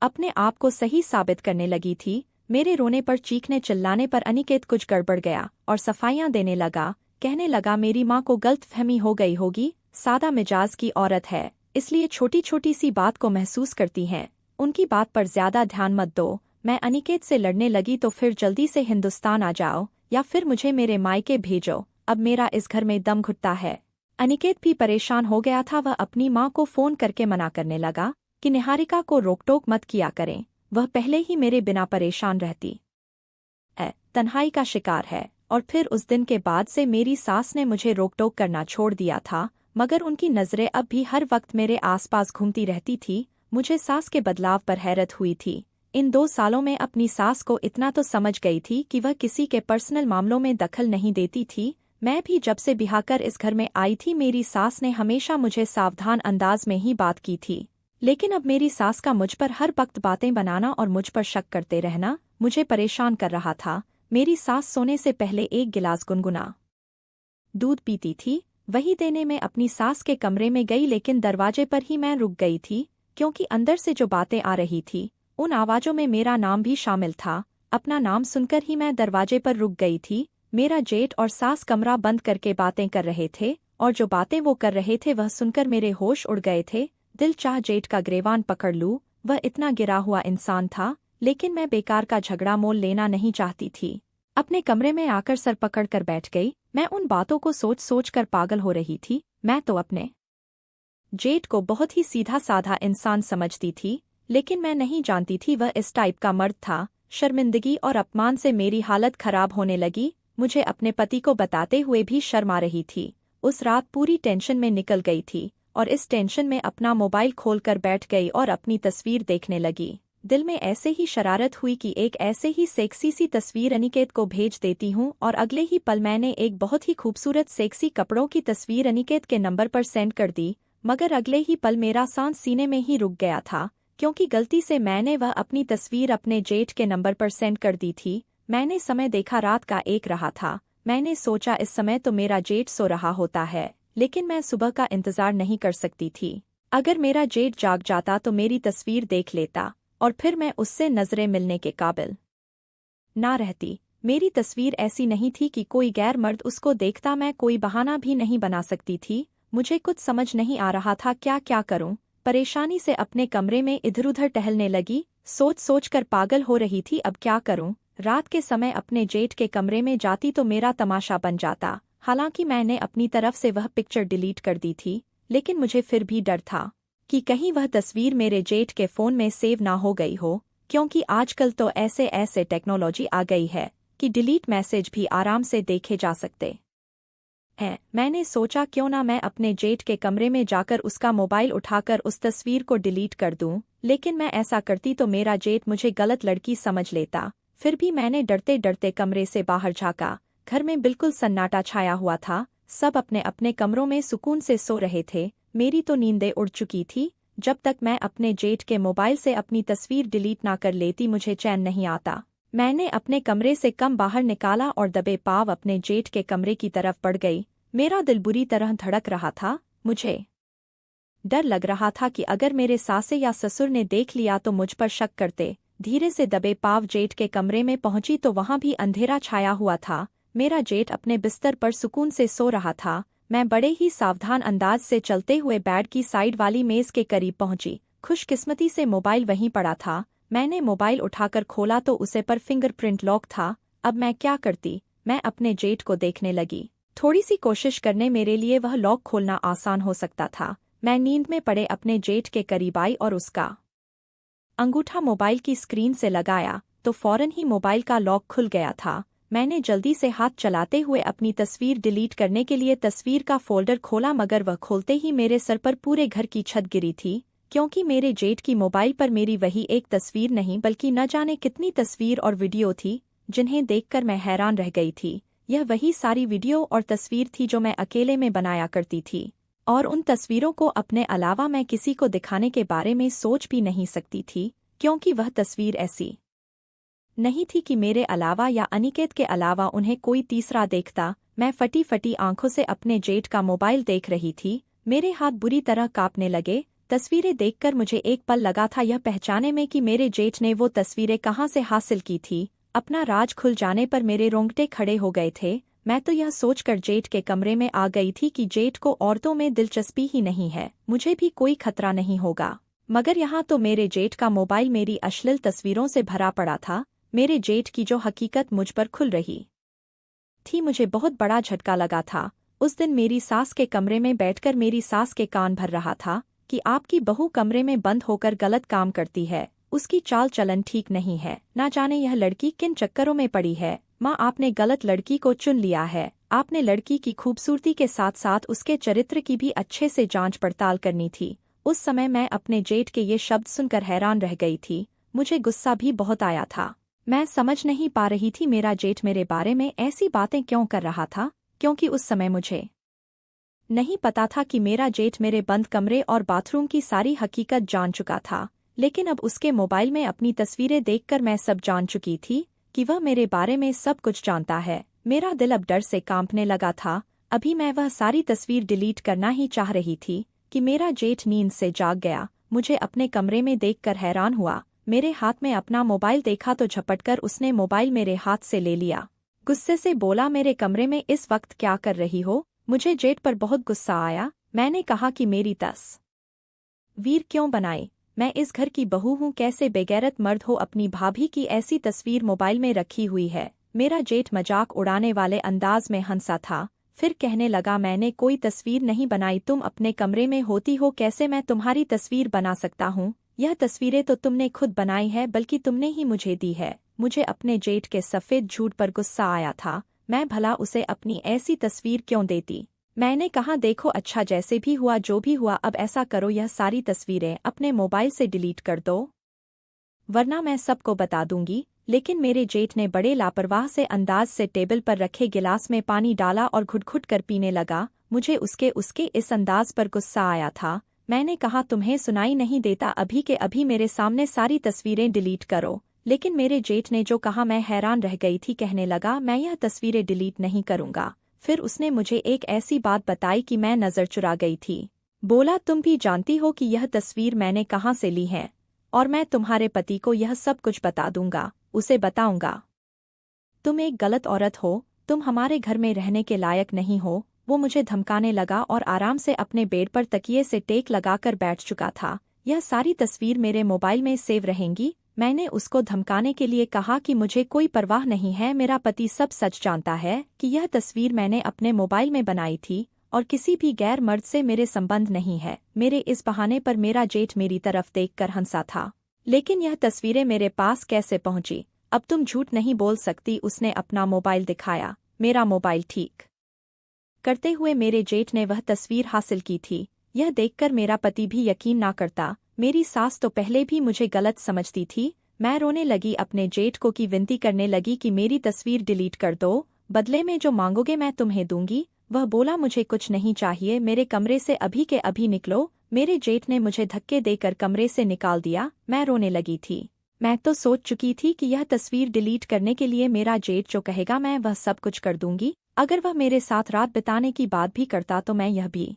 अपने आप को सही साबित करने लगी थी। मेरे रोने पर चीखने चिल्लाने पर अनिकेत कुछ गड़बड़ गया और सफाइयां देने लगा। कहने लगा, मेरी माँ को गलतफहमी हो गई होगी, सादा मिजाज की औरत है, इसलिए छोटी छोटी सी बात को महसूस करती हैं। उनकी बात पर ज्यादा ध्यान मत दो। मैं अनिकेत से लड़ने लगी तो फिर जल्दी से हिंदुस्तान आ जाओ या फिर मुझे मेरे मायके भेजो। अब मेरा इस घर में दम घुटता है। अनिकेत भी परेशान हो गया था। वह अपनी माँ को फोन करके मना करने लगा कि निहारिका को रोक टोक मत किया करें, वह पहले ही मेरे बिना परेशान रहती तन्हाई का शिकार है। और फिर उस दिन के बाद से मेरी सास ने मुझे रोक टोक करना छोड़ दिया था, मगर उनकी नज़रें अब भी हर वक्त मेरे आसपास घूमती रहती थी। मुझे सास के बदलाव पर हैरत हुई थी। इन 2 सालों में अपनी सास को इतना तो समझ गई थी कि वह किसी के पर्सनल मामलों में दखल नहीं देती थी। मैं भी जब से ब्याह कर इस घर में आई थी, मेरी सास ने हमेशा मुझे सावधान अंदाज में ही बात की थी। लेकिन अब मेरी सास का मुझ पर हर वक्त बातें बनाना और मुझ पर शक करते रहना मुझे परेशान कर रहा था। मेरी सास सोने से पहले 1 गिलास गुनगुना दूध पीती थी। वही देने में अपनी सास के कमरे में गई, लेकिन दरवाजे पर ही मैं रुक गई थी, क्योंकि अंदर से जो बातें आ रही थी उन आवाज़ों में मेरा नाम भी शामिल था। अपना नाम सुनकर ही मैं दरवाजे पर रुक गई थी। मेरा जेठ और सास कमरा बंद करके बातें कर रहे थे, और जो बातें वो कर रहे थे वह सुनकर मेरे होश उड़ गए थे। दिल चाह जेठ का ग्रेवान पकड़ लूं। वह इतना गिरा हुआ इंसान था, लेकिन मैं बेकार का झगड़ा मोल लेना नहीं चाहती थी। अपने कमरे में आकर सर पकड़ कर बैठ गई। मैं उन बातों को सोच सोच कर पागल हो रही थी। मैं तो अपने जेठ को बहुत ही सीधा साधा इंसान समझती थी, लेकिन मैं नहीं जानती थी वह इस टाइप का मर्द था। शर्मिंदगी और अपमान से मेरी हालत खराब होने लगी। मुझे अपने पति को बताते हुए भी शर्म आ रही थी। उस रात पूरी टेंशन में निकल गई थी, और इस टेंशन में अपना मोबाइल खोलकर बैठ गई और अपनी तस्वीर देखने लगी। दिल में ऐसे ही शरारत हुई कि एक ऐसे ही सेक्सी सी तस्वीर अनिकेत को भेज देती हूँ, और अगले ही पल मैंने एक बहुत ही खूबसूरत सेक्सी कपड़ों की तस्वीर अनिकेत के नंबर पर सेंड कर दी। मगर अगले ही पल मेरा सांस सीने में ही रुक गया था, क्योंकि गलती से मैंने वह अपनी तस्वीर अपने जेठ के नंबर पर सेंड कर दी थी। मैंने समय देखा, रात का 1 रहा था। मैंने सोचा इस समय तो मेरा जेठ सो रहा होता है, लेकिन मैं सुबह का इंतजार नहीं कर सकती थी। अगर मेरा जेठ जाग जाता तो मेरी तस्वीर देख लेता, और फिर मैं उससे नजरें मिलने के काबिल ना रहती। मेरी तस्वीर ऐसी नहीं थी कि कोई गैर मर्द उसको देखता। मैं कोई बहाना भी नहीं बना सकती थी। मुझे कुछ समझ नहीं आ रहा था क्या क्या करूं। परेशानी से अपने कमरे में इधर-उधर टहलने लगी। सोच सोच कर पागल हो रही थी, अब क्या करूं। रात के समय अपने जेठ के कमरे में जाती तो मेरा तमाशा बन जाता। हालांकि मैंने अपनी तरफ से वह पिक्चर डिलीट कर दी थी, लेकिन मुझे फिर भी डर था कि कहीं वह तस्वीर मेरे जेठ के फ़ोन में सेव ना हो गई हो, क्योंकि आजकल तो ऐसे टेक्नोलॉजी आ गई है कि डिलीट मैसेज भी आराम से देखे जा सकते हैं। मैंने सोचा क्यों ना मैं अपने जेठ के कमरे में जाकर उसका मोबाइल उठाकर उस तस्वीर को डिलीट कर दूं, लेकिन मैं ऐसा करती तो मेरा जेठ मुझे गलत लड़की समझ लेता। फिर भी मैंने डरते डरते कमरे से बाहर झाँका। घर में बिल्कुल सन्नाटा छाया हुआ था। सब अपने अपने कमरों में सुकून से सो रहे थे। मेरी तो नींदें उड़ चुकी थी। जब तक मैं अपने जेठ के मोबाइल से अपनी तस्वीर डिलीट ना कर लेती मुझे चैन नहीं आता। मैंने अपने कमरे से कम बाहर निकाला और दबे पाँव अपने जेठ के कमरे की तरफ बढ़ गई। मेरा दिल बुरी तरह धड़क रहा था। मुझे डर लग रहा था कि अगर मेरे सासे या ससुर ने देख लिया तो मुझ पर शक करते। धीरे से दबे पाँव जेठ के कमरे में पहुंची तो वहां भी अंधेरा छाया हुआ था। मेरा जेठ अपने बिस्तर पर सुकून से सो रहा था। मैं बड़े ही सावधान अंदाज से चलते हुए बेड की साइड वाली मेज के करीब पहुंची। खुशकिस्मती से मोबाइल वहीं पड़ा था। मैंने मोबाइल उठाकर खोला तो उसे पर फिंगरप्रिंट लॉक था। अब मैं क्या करती। मैं अपने जेठ को देखने लगी। थोड़ी सी कोशिश करने मेरे लिए वह लॉक खोलना आसान हो सकता था। मैं नींद में पड़े अपने जेठ के करीब आई और उसका अंगूठा मोबाइल की स्क्रीन से लगाया तो फौरन ही मोबाइल का लॉक खुल गया था। मैंने जल्दी से हाथ चलाते हुए अपनी तस्वीर डिलीट करने के लिए तस्वीर का फोल्डर खोला, मगर वह खोलते ही मेरे सर पर पूरे घर की छत गिरी थी, क्योंकि मेरे जेठ की मोबाइल पर मेरी वही एक तस्वीर नहीं बल्कि न जाने कितनी तस्वीर और वीडियो थी, जिन्हें देखकर मैं हैरान रह गई थी। यह वही सारी वीडियो और तस्वीर थी जो मैं अकेले में बनाया करती थी, और उन तस्वीरों को अपने अलावा मैं किसी को दिखाने के बारे में सोच भी नहीं सकती थी, क्योंकि वह तस्वीर ऐसी नहीं थी कि मेरे अलावा या अनिकेत के अलावा उन्हें कोई तीसरा देखता। मैं फटी फटी आंखों से अपने जेठ का मोबाइल देख रही थी। मेरे हाथ बुरी तरह कांपने लगे। तस्वीरें देखकर मुझे एक पल लगा था यह पहचाने में कि मेरे जेठ ने वो तस्वीरें कहाँ से हासिल की थी। अपना राज खुल जाने पर मेरे रोंगटे खड़े हो गए थे। मैं तो यह सोचकर जेठ के कमरे में आ गई थी कि जेठ को औरतों में दिलचस्पी ही नहीं है, मुझे भी कोई खतरा नहीं होगा। मगर यहाँ तो मेरे जेठ का मोबाइल मेरी अश्लील तस्वीरों से भरा पड़ा था। मेरे जेठ की जो हकीकत मुझ पर खुल रही थी, मुझे बहुत बड़ा झटका लगा था। उस दिन मेरी सास के कमरे में बैठकर मेरी सास के कान भर रहा था कि आपकी बहू कमरे में बंद होकर गलत काम करती है, उसकी चाल चलन ठीक नहीं है, ना जाने यह लड़की किन चक्करों में पड़ी है। माँ, आपने गलत लड़की को चुन लिया है। आपने लड़की की खूबसूरती के साथ साथ उसके चरित्र की भी अच्छे से जांच पड़ताल करनी थी। उस समय मैं अपने जेठ के ये शब्द सुनकर हैरान रह गई थी। मुझे गुस्सा भी बहुत आया था। मैं समझ नहीं पा रही थी मेरा जेठ मेरे बारे में ऐसी बातें क्यों कर रहा था, क्योंकि उस समय मुझे नहीं पता था कि मेरा जेठ मेरे बंद कमरे और बाथरूम की सारी हकीकत जान चुका था। लेकिन अब उसके मोबाइल में अपनी तस्वीरें देखकर मैं सब जान चुकी थी कि वह मेरे बारे में सब कुछ जानता है। मेरा दिल अब डर से कांपने लगा था। अभी मैं वह सारी तस्वीर डिलीट करना ही चाह रही थी कि मेरा जेठ नींद से जाग गया। मुझे अपने कमरे में देखकर हैरान हुआ। मेरे हाथ में अपना मोबाइल देखा तो झपटकर उसने मोबाइल मेरे हाथ से ले लिया। गुस्से से बोला, मेरे कमरे में इस वक्त क्या कर रही हो? मुझे जेठ पर बहुत गुस्सा आया। मैंने कहा कि मेरी तस्वीर क्यों बनाई? मैं इस घर की बहू हूँ, कैसे बेगैरत मर्द हो अपनी भाभी की ऐसी तस्वीर मोबाइल में रखी हुई है। मेरा जेठ मजाक उड़ाने वाले अंदाज में हंसा था। फिर कहने लगा, मैंने कोई तस्वीर नहीं बनाई, तुम अपने कमरे में होती हो, कैसे मैं तुम्हारी तस्वीर बना सकता हूँ? यह तस्वीरें तो तुमने खुद बनाई है, बल्कि तुमने ही मुझे दी है। मुझे अपने जेठ के सफ़ेद झूठ पर गुस्सा आया था। मैं भला उसे अपनी ऐसी तस्वीर क्यों देती? मैंने कहा, देखो अच्छा, जैसे भी हुआ जो भी हुआ, अब ऐसा करो, यह सारी तस्वीरें अपने मोबाइल से डिलीट कर दो, वरना मैं सबको बता दूंगी। लेकिन मेरे जेठ ने बड़े लापरवाह से अंदाज से टेबल पर रखे गिलास में पानी डाला और घुट-घुट कर पीने लगा। मुझे उसके इस अंदाज पर गुस्सा आया था। मैंने कहा, तुम्हें सुनाई नहीं देता? अभी के अभी मेरे सामने सारी तस्वीरें डिलीट करो। लेकिन मेरे जेठ ने जो कहा मैं हैरान रह गई थी। कहने लगा, मैं यह तस्वीरें डिलीट नहीं करूंगा। फिर उसने मुझे एक ऐसी बात बताई कि मैं नज़र चुरा गई थी। बोला, तुम भी जानती हो कि यह तस्वीर मैंने कहाँ से ली है, और मैं तुम्हारे पति को यह सब कुछ बता दूंगा, उसे बताऊंगा तुम एक गलत औरत हो, तुम हमारे घर में रहने के लायक नहीं हो। वो मुझे धमकाने लगा और आराम से अपने बेड पर तकिए से टेक लगाकर बैठ चुका था। यह सारी तस्वीर मेरे मोबाइल में सेव रहेंगी। मैंने उसको धमकाने के लिए कहा कि मुझे कोई परवाह नहीं है, मेरा पति सब सच जानता है कि यह तस्वीर मैंने अपने मोबाइल में बनाई थी और किसी भी गैर मर्द से मेरे संबंध नहीं है। मेरे इस बहाने पर मेरा जेठ मेरी तरफ देखकर हंसा था। लेकिन यह तस्वीरें मेरे पास कैसे पहुंची? अब तुम झूठ नहीं बोल सकती। उसने अपना मोबाइल दिखाया। मेरा मोबाइल ठीक करते हुए मेरे जेठ ने वह तस्वीर हासिल की थी। यह देखकर मेरा पति भी यकीन ना करता। मेरी सास तो पहले भी मुझे गलत समझती थी। मैं रोने लगी, अपने जेठ को की विनती करने लगी कि मेरी तस्वीर डिलीट कर दो, बदले में जो मांगोगे मैं तुम्हें दूंगी। वह बोला, मुझे कुछ नहीं चाहिए, मेरे कमरे से अभी के अभी निकलो। मेरे जेठ ने मुझे धक्के देकर कमरे से निकाल दिया। मैं रोने लगी थी। मैं तो सोच चुकी थी कि यह तस्वीर डिलीट करने के लिए मेरा जेठ जो कहेगा मैं वह सब कुछ कर दूंगी। अगर वह मेरे साथ रात बिताने की बात भी करता तो मैं यह भी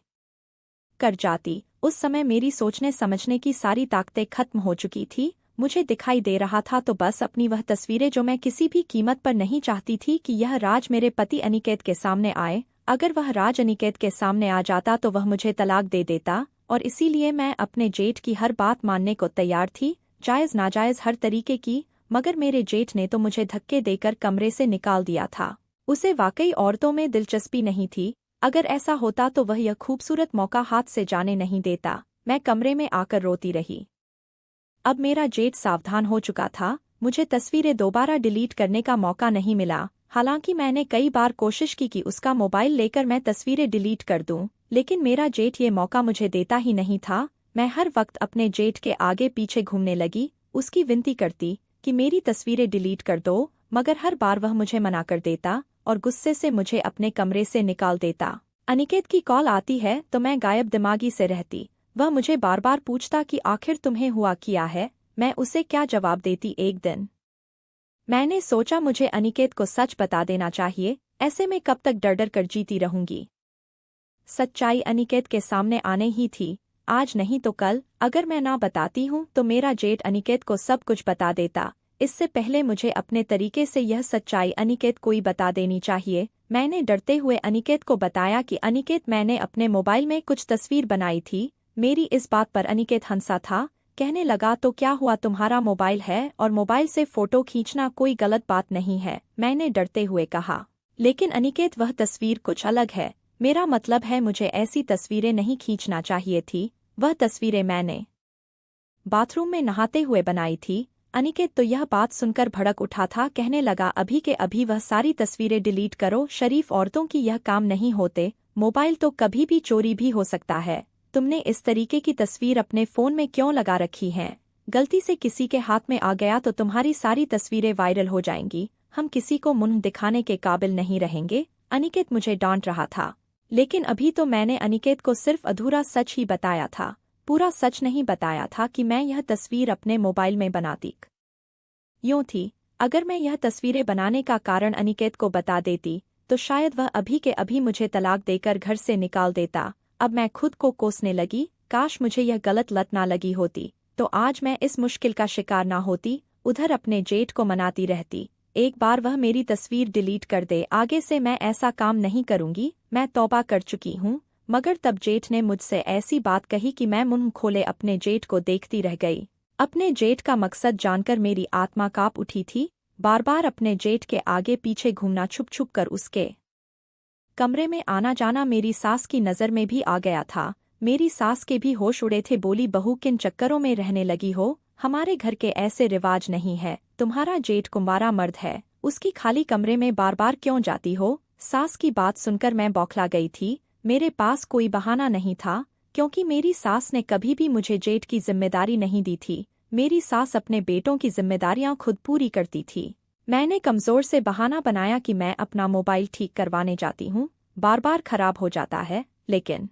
कर जाती। उस समय मेरी सोचने समझने की सारी ताकतें खत्म हो चुकी थी। मुझे दिखाई दे रहा था तो बस अपनी वह तस्वीरें जो मैं किसी भी कीमत पर नहीं चाहती थी कि यह राज मेरे पति अनिकेत के सामने आए। अगर वह राज अनिकेत के सामने आ जाता तो वह मुझे तलाक दे देता, और इसीलिए मैं अपने जेठ की हर बात मानने को तैयार थी, जायज़ नाजायज़ हर तरीके की। मगर मेरे जेठ ने तो मुझे धक्के देकर कमरे से निकाल दिया था। उसे वाकई औरतों में दिलचस्पी नहीं थी। अगर ऐसा होता तो वह यह खूबसूरत मौका हाथ से जाने नहीं देता। मैं कमरे में आकर रोती रही। अब मेरा जेठ सावधान हो चुका था। मुझे तस्वीरें दोबारा डिलीट करने का मौका नहीं मिला। हालांकि मैंने कई बार कोशिश की कि उसका मोबाइल लेकर मैं तस्वीरें डिलीट कर दूं, लेकिन मेरा जेठ ये मौका मुझे देता ही नहीं था। मैं हर वक्त अपने जेठ के आगे पीछे घूमने लगी, उसकी विनती करती कि मेरी तस्वीरें डिलीट कर दो, मगर हर बार वह मुझे मना कर देता और गुस्से से मुझे अपने कमरे से निकाल देता। अनिकेत की कॉल आती है तो मैं गायब दिमागी से रहती। वह मुझे बार बार पूछता कि आखिर तुम्हें हुआ क्या है। मैं उसे क्या जवाब देती? एक दिन मैंने सोचा मुझे अनिकेत को सच बता देना चाहिए, ऐसे में कब तक डर डर कर जीती रहूंगी। सच्चाई अनिकेत के सामने आने ही थी, आज नहीं तो कल। अगर मैं ना बताती हूँ तो मेरा जेठ अनिकेत को सब कुछ बता देता। इससे पहले मुझे अपने तरीके से यह सच्चाई अनिकेत को ही बता देनी चाहिए। मैंने डरते हुए अनिकेत को बताया कि अनिकेत, मैंने अपने मोबाइल में कुछ तस्वीर बनाई थी। मेरी इस बात पर अनिकेत हंसा था। कहने लगा, तो क्या हुआ, तुम्हारा मोबाइल है और मोबाइल से फोटो खींचना कोई गलत बात नहीं है। मैंने डरते हुए कहा, लेकिन अनिकेत वह तस्वीर कुछ अलग है। मेरा मतलब है मुझे ऐसी तस्वीरें नहीं खींचना चाहिए थी। वह तस्वीरें मैंने बाथरूम में नहाते हुए बनाई थी। अनिकेत तो यह बात सुनकर भड़क उठा था, कहने लगा अभी के अभी वह सारी तस्वीरें डिलीट करो, शरीफ औरतों की यह काम नहीं होते, मोबाइल तो कभी भी चोरी भी हो सकता है। तुमने इस तरीके की तस्वीर अपने फ़ोन में क्यों लगा रखी है? गलती से किसी के हाथ में आ गया तो तुम्हारी सारी तस्वीरें वायरल हो जाएंगी, हम किसी को मुंह दिखाने के काबिल नहीं रहेंगे। अनिकेत मुझे डांट रहा था, लेकिन अभी तो मैंने अनिकेत को सिर्फ अधूरा सच ही बताया था, पूरा सच नहीं बताया था कि मैं यह तस्वीर अपने मोबाइल में बनाती यूं थी। अगर मैं यह तस्वीरें बनाने का कारण अनिकेत को बता देती तो शायद वह अभी के अभी मुझे तलाक देकर घर से निकाल देता। अब मैं खुद को कोसने लगी, काश मुझे यह गलत लत ना लगी होती तो आज मैं इस मुश्किल का शिकार ना होती। उधर अपने जेठ को मनाती रहती, एक बार वह मेरी तस्वीर डिलीट कर दे, आगे से मैं ऐसा काम नहीं करूंगी, मैं तौबा कर चुकी हूँ। मगर तब जेठ ने मुझसे ऐसी बात कही कि मैं मुंह खोले अपने जेठ को देखती रह गई। अपने जेठ का मकसद जानकर मेरी आत्मा कांप उठी थी। बार बार अपने जेठ के आगे पीछे घूमना, छुप छुप कर उसके कमरे में आना जाना मेरी सास की नज़र में भी आ गया था। मेरी सास के भी होश उड़े थे, बोली बहू किन चक्करों में रहने लगी हो, हमारे घर के ऐसे रिवाज नहीं है, तुम्हारा जेठ कुंवारा मर्द है, उसकी खाली कमरे में बार बार क्यों जाती हो? सास की बात सुनकर मैं बौखला गई थी। मेरे पास कोई बहाना नहीं था, क्योंकि मेरी सास ने कभी भी मुझे जेठ की जिम्मेदारी नहीं दी थी। मेरी सास अपने बेटों की जिम्मेदारियां खुद पूरी करती थी। मैंने कमज़ोर से बहाना बनाया कि मैं अपना मोबाइल ठीक करवाने जाती हूँ, बार बार खराब हो जाता है, लेकिन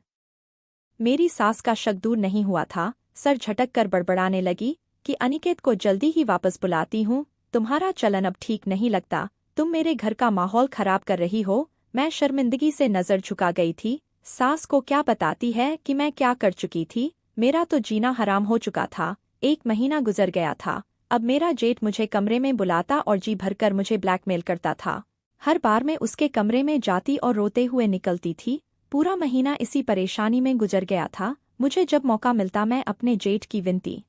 मेरी सास का शक दूर नहीं हुआ था। सर झटक कर बड़बड़ाने लगी कि अनिकेत को जल्दी ही वापस बुलाती हूँ, तुम्हारा चलन अब ठीक नहीं लगता, तुम मेरे घर का माहौल खराब कर रही हो। मैं शर्मिंदगी से नज़र झुका गई थी। सास को क्या बताती है कि मैं क्या कर चुकी थी? मेरा तो जीना हराम हो चुका था। 1 महीना गुजर गया था, अब मेरा जेठ मुझे कमरे में बुलाता और जी भरकर मुझे ब्लैकमेल करता था। हर बार मैं उसके कमरे में जाती और रोते हुए निकलती थी। पूरा महीना इसी परेशानी में गुजर गया था। मुझे जब मौका मिलता मैं अपने जेठ की विनती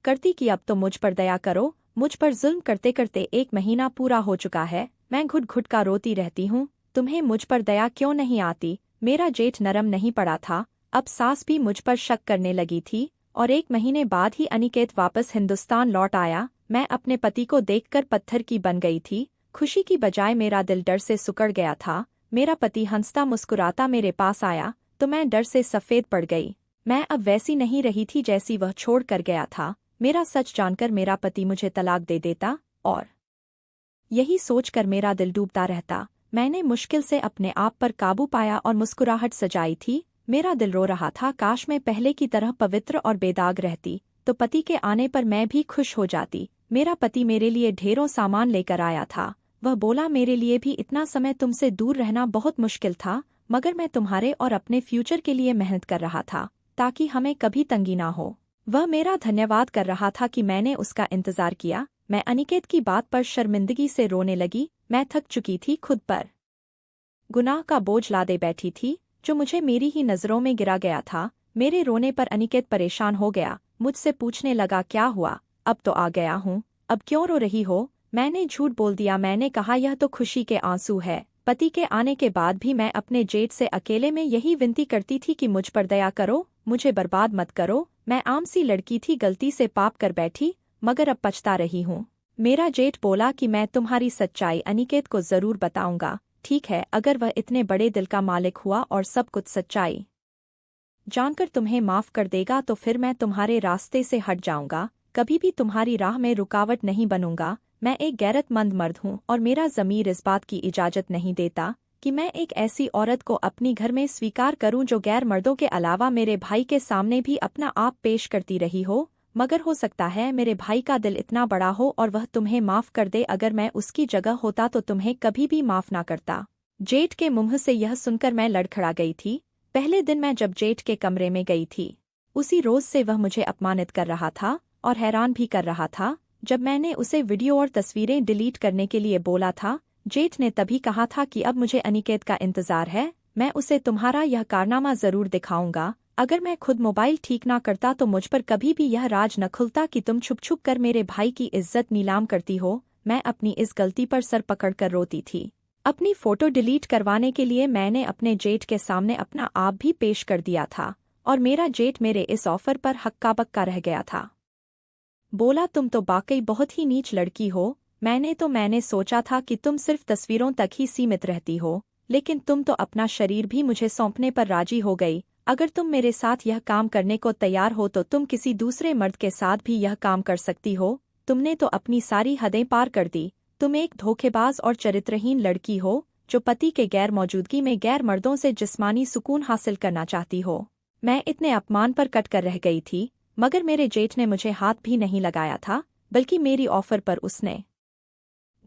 करती कि अब तो मुझ पर दया करो। मुझ पर जुल्म करते करते 1 महीना पूरा हो चुका है, मैं घुट घुट का रोती रहती हूँ, तुम्हें मुझ पर दया क्यों नहीं आती? मेरा जेठ नरम नहीं पड़ा था, अब सास भी मुझ पर शक करने लगी थी। और 1 महीने बाद ही अनिकेत वापस हिंदुस्तान लौट आया। मैं अपने पति को देखकर पत्थर की बन गई थी। खुशी की बजाय मेरा दिल डर से सिकुड़ गया था। मेरा पति हंसता मुस्कुराता मेरे पास आया तो मैं डर से सफ़ेद पड़ गई। मैं अब वैसी नहीं रही थी जैसी वह छोड़ कर गया था। मेरा सच जानकर मेरा पति मुझे तलाक दे देता और यही सोचकर मेरा दिल डूबता रहता। मैंने मुश्किल से अपने आप पर काबू पाया और मुस्कुराहट सजाई थी। मेरा दिल रो रहा था, काश मैं पहले की तरह पवित्र और बेदाग रहती तो पति के आने पर मैं भी खुश हो जाती। मेरा पति मेरे लिए ढेरों सामान लेकर आया था। वह बोला मेरे लिए भी इतना समय तुमसे दूर रहना बहुत मुश्किल था, मगर मैं तुम्हारे और अपने फ्यूचर के लिए मेहनत कर रहा था ताकि हमें कभी तंगी ना हो। वह मेरा धन्यवाद कर रहा था कि मैंने उसका इंतजार किया। मैं अनिकेत की बात पर शर्मिंदगी से रोने लगी। मैं थक चुकी थी, खुद पर गुनाह का बोझ लादे बैठी थी जो मुझे मेरी ही नज़रों में गिरा गया था। मेरे रोने पर अनिकेत परेशान हो गया, मुझसे पूछने लगा क्या हुआ? अब तो आ गया हूँ, अब क्यों रो रही हो? मैंने झूठ बोल दिया। मैंने कहा यह तो खुशी के आंसू है। पति के आने के बाद भी मैं अपने जेठ से अकेले में यही विनती करती थी कि मुझ पर दया करो, मुझे बर्बाद मत करो। मैं आम सी लड़की थी, गलती से पाप कर बैठी, मगर अब पछता रही हूँ। मेरा जेठ बोला कि मैं तुम्हारी सच्चाई अनिकेत को जरूर बताऊंगा। ठीक है, अगर वह इतने बड़े दिल का मालिक हुआ और सब कुछ सच्चाई जानकर तुम्हें माफ कर देगा तो फिर मैं तुम्हारे रास्ते से हट जाऊंगा, कभी भी तुम्हारी राह में रुकावट नहीं बनूंगा। मैं एक गैरतमंद मर्द हूँ और मेरा ज़मीर इस बात की इजाज़त नहीं देता कि मैं एक ऐसी औरत को अपनी घर में स्वीकार करूं जो गैर मर्दों के अलावा मेरे भाई के सामने भी अपना आप पेश करती रही हो। मगर हो सकता है मेरे भाई का दिल इतना बड़ा हो और वह तुम्हें माफ कर दे। अगर मैं उसकी जगह होता तो तुम्हें कभी भी माफ ना करता। जेठ के मुंह से यह सुनकर मैं लड़खड़ा गई थी। पहले दिन मैं जब जेठ के कमरे में गई थी, उसी रोज से वह मुझे अपमानित कर रहा था और हैरान भी कर रहा था। जब मैंने उसे वीडियो और तस्वीरें डिलीट करने के लिए बोला था, जेठ ने तभी कहा था कि अब मुझे अनिकेत का इंतजार है, मैं उसे तुम्हारा यह कारनामा जरूर दिखाऊंगा। अगर मैं खुद मोबाइल ठीक ना करता तो मुझ पर कभी भी यह राज न खुलता कि तुम छुप छुप कर मेरे भाई की इज्जत नीलाम करती हो। मैं अपनी इस गलती पर सर पकड़कर रोती थी। अपनी फोटो डिलीट करवाने के लिए मैंने अपने जेठ के सामने अपना आप भी पेश कर दिया था और मेरा जेठ मेरे इस ऑफर पर हक्का बक्का रह गया था। बोला, तुम तो वाकई बहुत ही नीच लड़की हो। मैंने सोचा था कि तुम सिर्फ तस्वीरों तक ही सीमित रहती हो, लेकिन तुम तो अपना शरीर भी मुझे सौंपने पर राजी हो गई। अगर तुम मेरे साथ यह काम करने को तैयार हो तो तुम किसी दूसरे मर्द के साथ भी यह काम कर सकती हो। तुमने तो अपनी सारी हदें पार कर दी। तुम एक धोखेबाज और चरित्रहीन लड़की हो जो पति के गैर मौजूदगी में गैर मर्दों से जिस्मानी सुकून हासिल करना चाहती हो। मैं इतने अपमान पर कट कर रह गई थी, मगर मेरे जेठ ने मुझे हाथ भी नहीं लगाया था, बल्कि मेरी ऑफर पर उसने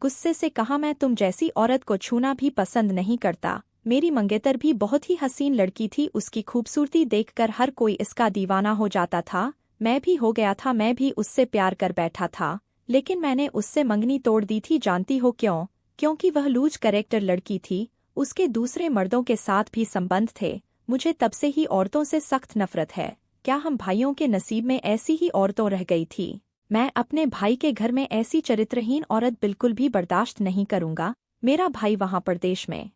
गुस्से से कहा, मैं तुम जैसी औरत को छूना भी पसंद नहीं करता। मेरी मंगेतर भी बहुत ही हसीन लड़की थी, उसकी खूबसूरती देखकर हर कोई इसका दीवाना हो जाता था। मैं भी हो गया था, मैं भी उससे प्यार कर बैठा था, लेकिन मैंने उससे मंगनी तोड़ दी थी। जानती हो क्यों? क्योंकि वह लूज कैरेक्टर लड़की थी, उसके दूसरे मर्दों के साथ भी संबंध थे। मुझे तब से ही औरतों से सख्त नफरत है। क्या हम भाइयों के नसीब में ऐसी ही औरतों रह गई थी? मैं अपने भाई के घर में ऐसी चरित्रहीन औरत बिल्कुल भी बर्दाश्त नहीं करूंगा। मेरा भाई वहां परदेश में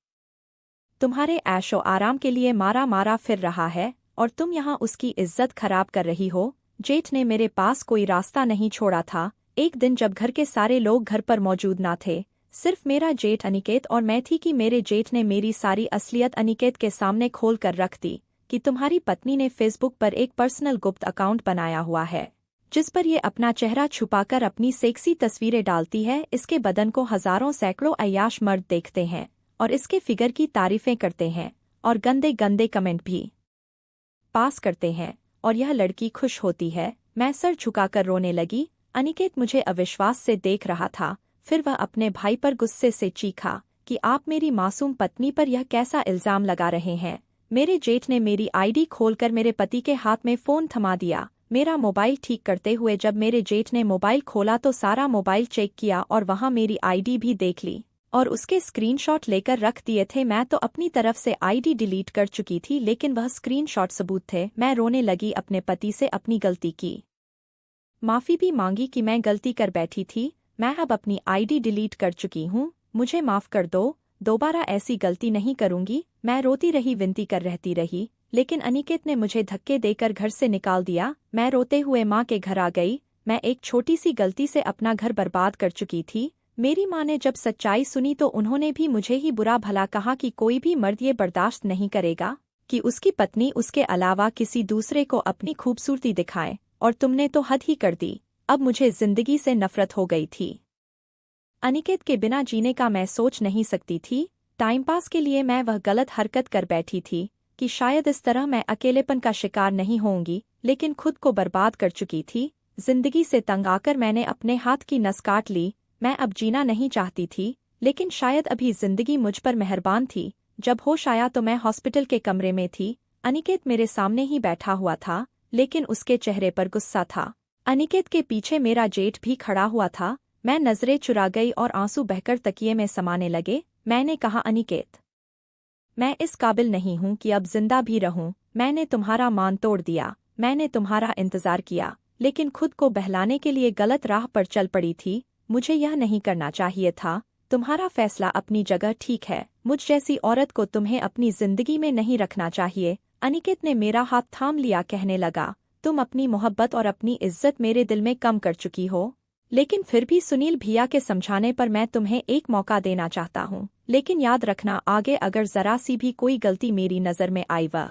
तुम्हारे ऐशो आराम के लिए मारा मारा फिर रहा है और तुम यहाँ उसकी इज्जत खराब कर रही हो। जेठ ने मेरे पास कोई रास्ता नहीं छोड़ा था। एक दिन जब घर के सारे लोग घर पर मौजूद ना थे, सिर्फ मेरा जेठ अनिकेत और मैं थी, कि मेरे जेठ ने मेरी सारी असलियत अनिकेत के सामने खोल कर रख दी कि तुम्हारी पत्नी ने फेसबुक पर एक पर्सनल गुप्त अकाउंट बनाया हुआ है, जिस पर ये अपना चेहरा छुपाकर अपनी सेक्सी तस्वीरें डालती है। इसके बदन को हजारों सैकड़ों अय्याश मर्द देखते हैं और इसके फिगर की तारीफें करते हैं और गंदे गंदे कमेंट भी पास करते हैं, और यह लड़की खुश होती है। मैं सर झुकाकर रोने लगी। अनिकेत मुझे अविश्वास से देख रहा था। फिर वह अपने भाई पर गुस्से से चीखा कि आप मेरी मासूम पत्नी पर यह कैसा इल्जाम लगा रहे हैं। मेरे जेठ ने मेरी आईडी खोलकर मेरे पति के हाथ में फोन थमा दिया। मेरा मोबाइल ठीक करते हुए जब मेरे जेठ ने मोबाइल खोला तो सारा मोबाइल चेक किया और वहां मेरी आईडी भी देख ली और उसके स्क्रीनशॉट लेकर रख दिए थे। मैं तो अपनी तरफ से आईडी डिलीट कर चुकी थी, लेकिन वह स्क्रीनशॉट सबूत थे। मैं रोने लगी, अपने पति से अपनी गलती की माफी भी मांगी कि मैं गलती कर बैठी थी। मैं अब अपनी आईडी डिलीट कर चुकी हूँ, मुझे माफ कर दो, दोबारा ऐसी गलती नहीं करूंगी। मैं रोती रही, विनती कर रहती रही, लेकिन अनिकेत ने मुझे धक्के देकर घर से निकाल दिया। मैं रोते हुए माँ के घर आ गई। मैं एक छोटी सी गलती से अपना घर बर्बाद कर चुकी थी। मेरी माँ ने जब सच्चाई सुनी तो उन्होंने भी मुझे ही बुरा भला कहा कि कोई भी मर्द ये बर्दाश्त नहीं करेगा कि उसकी पत्नी उसके अलावा किसी दूसरे को अपनी खूबसूरती दिखाए, और तुमने तो हद ही कर दी। अब मुझे जिंदगी से नफरत हो गई थी। अनिकेत के बिना जीने का मैं सोच नहीं सकती थी। टाइम पास के लिए मैं वह गलत हरकत कर बैठी थी कि शायद इस तरह मैं अकेलेपन का शिकार नहीं होंगी, लेकिन खुद को बर्बाद कर चुकी थी। जिंदगी से तंग आकर मैंने अपने हाथ की नस काट ली। मैं अब जीना नहीं चाहती थी, लेकिन शायद अभी जिंदगी मुझ पर मेहरबान थी। जब होश आया तो मैं हॉस्पिटल के कमरे में थी। अनिकेत मेरे सामने ही बैठा हुआ था, लेकिन उसके चेहरे पर गुस्सा था। अनिकेत के पीछे मेरा जेठ भी खड़ा हुआ था। मैं नजरें चुरा गई और आंसू बहकर तकिए में समाने लगे। मैंने कहा, अनिकेत, मैं इस काबिल नहीं हूं कि अब जिंदा भी रहूं। मैंने तुम्हारा मान तोड़ दिया। मैंने तुम्हारा इंतजार किया, लेकिन खुद को बहलाने के लिए गलत राह पर चल पड़ी थी। मुझे यह नहीं करना चाहिए था। तुम्हारा फैसला अपनी जगह ठीक है। मुझ जैसी औरत को तुम्हें अपनी जिंदगी में नहीं रखना चाहिए। अनिकेत ने मेरा हाथ थाम लिया, कहने लगा, तुम अपनी मोहब्बत और अपनी इज्जत मेरे दिल में कम कर चुकी हो, लेकिन फिर भी सुनील भैया के समझाने पर मैं तुम्हें एक मौका देना चाहता हूँ। लेकिन याद रखना, आगे अगर जरा सी भी कोई गलती मेरी नज़र में आई, वह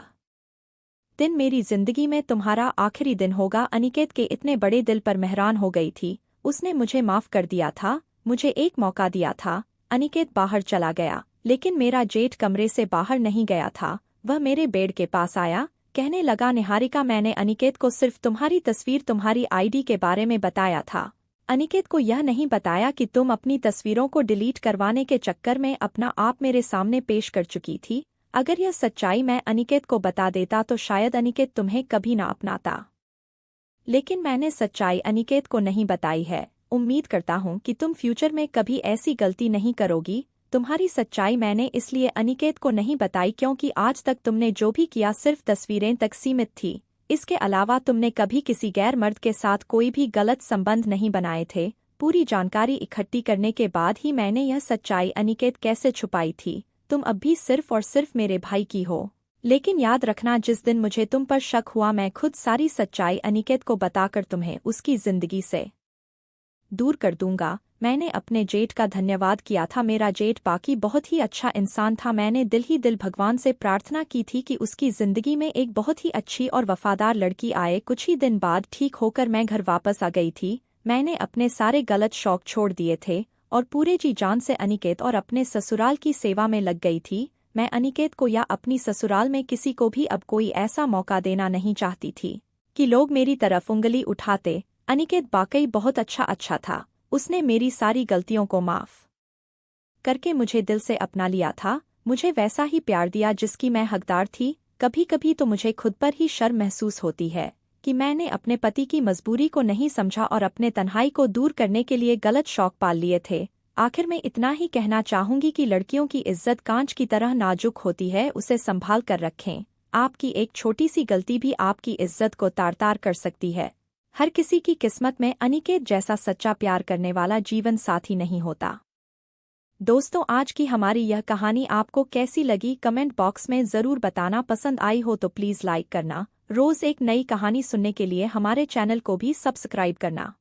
दिन मेरी जिंदगी में तुम्हारा आखिरी दिन होगा। अनिकेत के इतने बड़े दिल पर मेहरान हो गई थी। उसने मुझे माफ कर दिया था, मुझे एक मौका दिया था। अनिकेत बाहर चला गया, लेकिन मेरा जेठ कमरे से बाहर नहीं गया था। वह मेरे बेड के पास आया, कहने लगा, निहारिका, मैंने अनिकेत को सिर्फ तुम्हारी तस्वीर, तुम्हारी आईडी के बारे में बताया था। अनिकेत को यह नहीं बताया कि तुम अपनी तस्वीरों को डिलीट करवाने के चक्कर में अपना आप मेरे सामने पेश कर चुकी थी। अगर यह सच्चाई मैं अनिकेत को बता देता तो शायद अनिकेत तुम्हें कभी ना अपनाता, लेकिन मैंने सच्चाई अनिकेत को नहीं बताई है। उम्मीद करता हूँ कि तुम फ्यूचर में कभी ऐसी गलती नहीं करोगी। तुम्हारी सच्चाई मैंने इसलिए अनिकेत को नहीं बताई क्योंकि आज तक तुमने जो भी किया सिर्फ तस्वीरें तक सीमित थी। इसके अलावा तुमने कभी किसी गैर मर्द के साथ कोई भी गलत संबंध नहीं बनाए थे। पूरी जानकारी इकट्ठी करने के बाद ही मैंने यह सच्चाई अनिकेत कैसे छुपाई थी। तुम अब भी सिर्फ और सिर्फ मेरे भाई की हो। लेकिन याद रखना, जिस दिन मुझे तुम पर शक हुआ मैं खुद सारी सच्चाई अनिकेत को बताकर तुम्हें उसकी जिंदगी से दूर कर दूंगा। मैंने अपने जेठ का धन्यवाद किया था। मेरा जेठ बाकी बहुत ही अच्छा इंसान था। मैंने दिल ही दिल भगवान से प्रार्थना की थी कि उसकी जिंदगी में एक बहुत ही अच्छी और वफादार लड़की आए। कुछ ही दिन बाद ठीक होकर मैं घर वापस आ गई थी। मैंने अपने सारे गलत शौक छोड़ दिए थे और पूरे जी जान से अनिकेत और अपने ससुराल की सेवा में लग गई थी। मैं अनिकेत को या अपनी ससुराल में किसी को भी अब कोई ऐसा मौका देना नहीं चाहती थी कि लोग मेरी तरफ उंगली उठाते। अनिकेत वाकई बहुत अच्छा था। उसने मेरी सारी गलतियों को माफ करके मुझे दिल से अपना लिया था। मुझे वैसा ही प्यार दिया जिसकी मैं हकदार थी। कभी कभी तो मुझे खुद पर ही शर्म महसूस होती है कि मैंने अपने पति की मजबूरी को नहीं समझा और अपने तन्हाई को दूर करने के लिए गलत शौक पाल लिए थे। आखिर में इतना ही कहना चाहूंगी कि लड़कियों की इज्जत कांच की तरह नाजुक होती है, उसे संभाल कर रखें। आपकी एक छोटी सी गलती भी आपकी इज्जत को तार-तार कर सकती है। हर किसी की किस्मत में अनिकेत जैसा सच्चा प्यार करने वाला जीवन साथी नहीं होता। दोस्तों, आज की हमारी यह कहानी आपको कैसी लगी कमेंट बॉक्स में ज़रूर बताना। पसंद आई हो तो प्लीज़ लाइक करना। रोज़ एक नई कहानी सुनने के लिए हमारे चैनल को भी सब्सक्राइब करना।